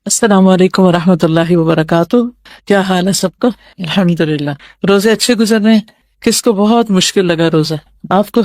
السلام علیکم ورحمۃ اللہ وبرکاتہ. کیا حال ہے سب کا؟ الحمدللہ. روزے اچھے گزر رہے ہیں؟ کس کو بہت مشکل لگا روزہ؟ آپ کو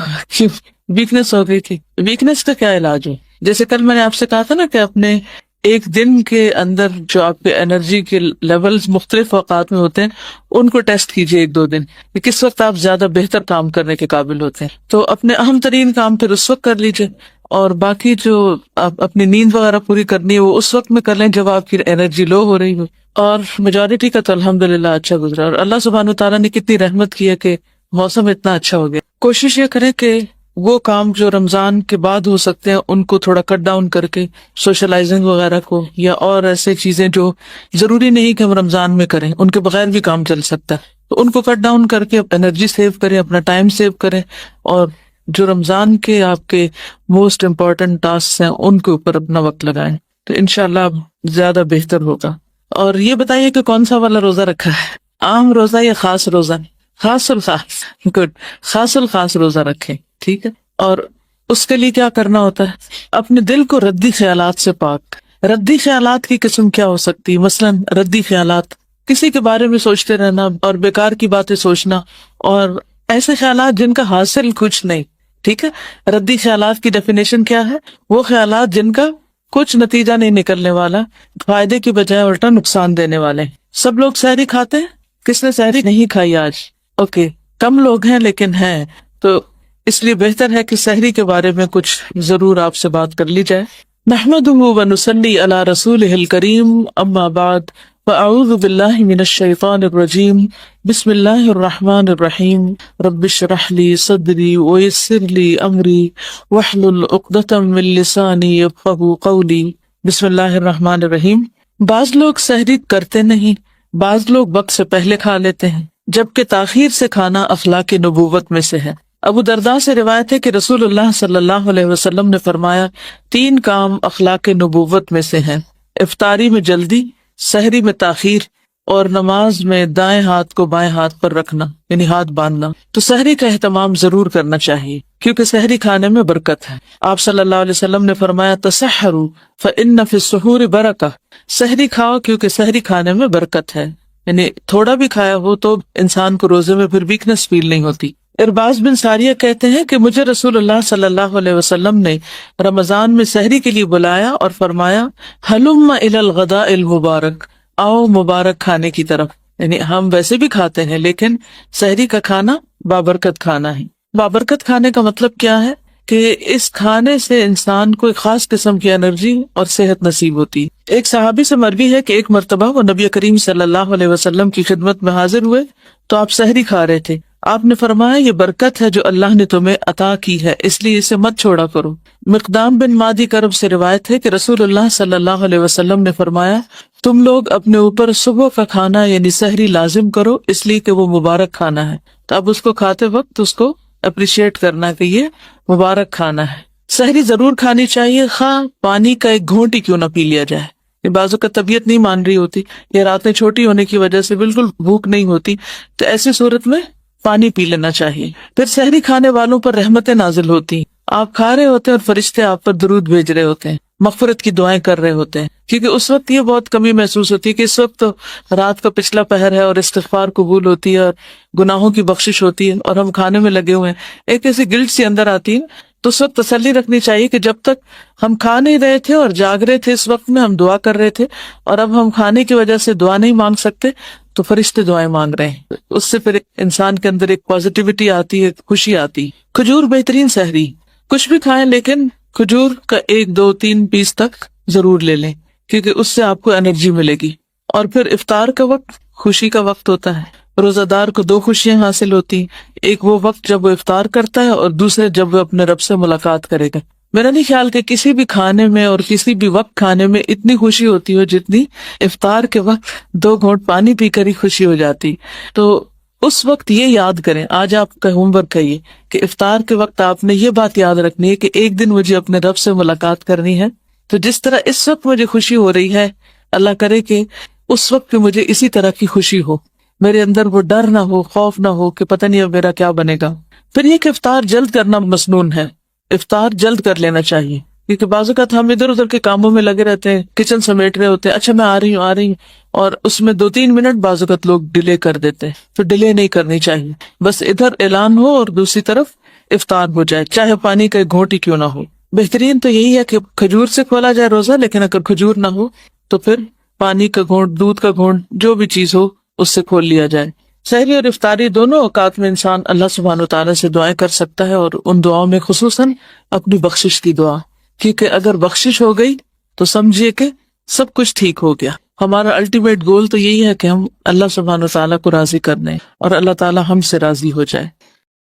ویکنس ہو گئی تھی؟ ویکنس کا کیا علاج ہے؟ جیسے کل میں نے آپ سے کہا تھا نا کہ اپنے ایک دن کے اندر جو آپ کے انرجی کے لیولز مختلف اوقات میں ہوتے ہیں ان کو ٹیسٹ کیجیے ایک دو دن کہ کس وقت آپ زیادہ بہتر کام کرنے کے قابل ہوتے ہیں. تو اپنے اہم ترین کام پھر اس وقت کر لیجیے، اور باقی جو آپ اپنی نیند وغیرہ پوری کرنی ہے وہ اس وقت میں کر لیں جب آپ کی انرجی لو ہو رہی ہو. اور میجورٹی کا تو الحمدللہ اچھا گزرا، اور اللہ سبحانہ وتعالیٰ نے کتنی رحمت کی ہے کہ موسم اتنا اچھا ہو گیا. کوشش یہ کریں کہ وہ کام جو رمضان کے بعد ہو سکتے ہیں ان کو تھوڑا کٹ ڈاؤن کر کے، سوشلائزنگ وغیرہ کو یا اور ایسے چیزیں جو ضروری نہیں کہ ہم رمضان میں کریں، ان کے بغیر بھی کام چل سکتا ہے، تو ان کو کٹ ڈاؤن کر کے انرجی سیو کریں، اپنا ٹائم سیو کریں، اور جو رمضان کے آپ کے موسٹ امپورٹنٹ ٹاسک ہیں ان کے اوپر اپنا وقت لگائیں، تو انشاءاللہ زیادہ بہتر ہوگا. اور یہ بتائیے کہ کون سا والا روزہ رکھا ہے، عام روزہ یا خاص روزہ؟ خاص الخاص. گڈ. خاص الخاص روزہ رکھیں، ٹھیک ہے. اور اس کے لیے کیا کرنا ہوتا ہے؟ اپنے دل کو ردی خیالات سے پاک. ردی خیالات کی قسم کیا ہو سکتی؟ مثلاً ردی خیالات، کسی کے بارے میں سوچتے رہنا اور بیکار کی باتیں سوچنا، اور ایسے خیالات جن کا حاصل کچھ نہیں. ٹھیک ہے. ردی خیالات کی ڈیفینیشن کیا ہے؟ وہ خیالات جن کا کچھ نتیجہ نہیں نکلنے والا، فائدے کی بجائے الٹا نقصان دینے والے. سب لوگ سحری کھاتے ہیں؟ کس نے سحری نہیں کھائی آج؟ اوکے. کم لوگ ہیں لیکن ہیں، تو اس لیے بہتر ہے کہ سحری کے بارے میں کچھ ضرور آپ سے بات کر لی جائے. نحمدہ ونصلی علی رسولہ الکریم، اما بعد، فاعوذ باللہ من الشیطان الرجیم، بسم اللہ الرحمن الرحیم. رب اشرح لی صدری ویسر لی امری واحلل عقدۃ من لسانی یفقہوا قولی. بسم اللہ الرحمن الرحیم. بعض لوگ سحری کرتے نہیں، بعض لوگ وقت سے پہلے کھا لیتے ہیں، جبکہ تاخیر سے کھانا اخلاق نبوت میں سے ہے. ابو درداء سے روایت ہے کہ رسول اللہ صلی اللہ علیہ وسلم نے فرمایا، 3 کام اخلاق نبوت میں سے ہیں: افطاری میں جلدی، سحری میں تاخیر، اور نماز میں دائیں ہاتھ کو بائیں ہاتھ پر رکھنا، یعنی ہاتھ باندھنا. تو سحری کا اہتمام ضرور کرنا چاہیے کیونکہ سحری کھانے میں برکت ہے. آپ صلی اللہ علیہ وسلم نے فرمایا، تسحروا فإن فی السحور برکہ. سحری کھاؤ کیونکہ سحری کھانے میں برکت ہے، یعنی تھوڑا بھی کھایا ہو تو انسان کو روزے میں پھر ویکنس فیل نہیں ہوتی. ارباز بن ساریہ کہتے ہیں کہ مجھے رسول اللہ صلی اللہ علیہ وسلم نے رمضان میں سحری کے لیے بلایا اور فرمایا، ہلم الی الغداء المبارک، آؤ مبارک کھانے کی طرف. یعنی ہم ویسے بھی کھاتے ہیں لیکن سحری کا کھانا بابرکت کھانا ہے. بابرکت کھانے کا مطلب کیا ہے؟ کہ اس کھانے سے انسان کو ایک خاص قسم کی انرجی اور صحت نصیب ہوتی. ایک صحابی سے مروی ہے کہ ایک مرتبہ وہ نبی کریم صلی اللہ علیہ وسلم کی خدمت میں حاضر ہوئے تو آپ سحری کھا رہے تھے. آپ نے فرمایا، یہ برکت ہے جو اللہ نے تمہیں عطا کی ہے، اس لیے اسے مت چھوڑا کرو. مقدام بن مادی کرب سے روایت ہے کہ رسول اللہ صلی اللہ علیہ وسلم نے فرمایا، تم لوگ اپنے اوپر صبح کا کھانا یعنی سحری لازم کرو، اس لیے کہ وہ مبارک کھانا ہے. تو اب اس کو کھاتے وقت اس کو اپریشیٹ کرنا کہ یہ مبارک کھانا ہے. سحری ضرور کھانی چاہیے، خواہ پانی کا ایک گھونٹ ہی کیوں نہ پی لیا جائے. بعضوں کا طبیعت نہیں مان رہی ہوتی یا راتیں چھوٹی ہونے کی وجہ سے بالکل بھوک نہیں ہوتی، تو ایسی صورت میں پانی پی لینا چاہیے. پھر سحری کھانے والوں پر رحمتیں نازل ہوتی ہیں. آپ کھا رہے ہوتے ہیں اور فرشتے آپ پر درود بھیج رہے ہوتے ہیں، مغفرت کی دعائیں کر رہے ہوتے ہیں، کیونکہ اس وقت یہ بہت کمی محسوس ہوتی ہے کہ اس وقت تو رات کا پچھلا پہر ہے اور استغفار قبول ہوتی ہے اور گناہوں کی بخشش ہوتی ہے، اور ہم کھانے میں لگے ہوئے ہیں. ایک ایسی گلٹ سی اندر آتی ہے. تو اس وقت تسلی رکھنی چاہیے کہ جب تک ہم کھا نہیں رہے تھے اور جاگ رہے تھے، اس وقت میں ہم دعا کر رہے تھے، اور اب ہم کھانے کی وجہ سے دعا نہیں مانگ سکتے تو فرشتے دعائیں مانگ رہے ہیں. اس سے پھر انسان کے اندر ایک پازیٹیوٹی آتی ہے، خوشی آتی. کھجور بہترین سحری. کچھ بھی کھائیں لیکن کھجور کا 1 2 3 پیس تک ضرور لے لیں کیونکہ اس سے آپ کو انرجی ملے گی. اور پھر افطار کا وقت خوشی کا وقت ہوتا ہے. روزہ دار کو 2 خوشیاں حاصل ہوتی، ایک وہ وقت جب وہ افطار کرتا ہے اور دوسرے جب وہ اپنے رب سے ملاقات کرے گا. میرا نہیں خیال کہ کسی بھی کھانے میں اور کسی بھی وقت کھانے میں اتنی خوشی ہوتی ہو جتنی افطار کے وقت 2 گھونٹ پانی پی کر ہی خوشی ہو جاتی. تو اس وقت یہ یاد کریں، آج آپ کا ہوم ورک ہے یہ کہ افطار کے وقت آپ نے یہ بات یاد رکھنی ہے کہ ایک دن مجھے اپنے رب سے ملاقات کرنی ہے. تو جس طرح اس وقت مجھے خوشی ہو رہی ہے، اللہ کرے کہ اس وقت بھی مجھے اسی طرح کی خوشی ہو، میرے اندر وہ ڈر نہ ہو، خوف نہ ہو کہ پتہ نہیں اب میرا کیا بنے گا. پھر یہ کہ افطار جلد کرنا مسنون ہے، افطار جلد کر لینا چاہیے. کیونکہ بعض اوقات ہم ادھر ادھر کے کاموں میں لگے رہتے ہیں، کچن سمیٹ رہے ہوتے ہیں، اچھا میں آ رہی ہوں، اور اس میں 2-3 منٹ بعض اوقات لوگ ڈیلے کر دیتے ہیں، تو ڈیلے نہیں کرنی چاہیے، بس ادھر اعلان ہو اور دوسری طرف افطار ہو جائے، چاہے پانی کا ایک گھونٹ ہی کیوں نہ ہو۔ بہترین تو یہی ہے کہ کھجور سے کھولا جائے روزہ، لیکن اگر کھجور نہ ہو تو پھر پانی کا گھونٹ، دودھ کا گھونٹ، جو بھی چیز ہو اس سے کھول لیا جائے۔ سحری اور افطاری دونوں اوقات میں انسان اللہ سبحانہ وتعالیٰ سے دعائیں کر سکتا ہے، اور ان دعاؤں میں خصوصاً اپنی بخشش کی دعا، کیونکہ اگر بخشش ہو گئی تو سمجھیے کہ سب کچھ ٹھیک ہو گیا۔ ہمارا الٹیمیٹ گول تو یہی ہے کہ ہم اللہ سبحانہ وتعالیٰ کو راضی کر دیں اور اللہ تعالیٰ ہم سے راضی ہو جائے۔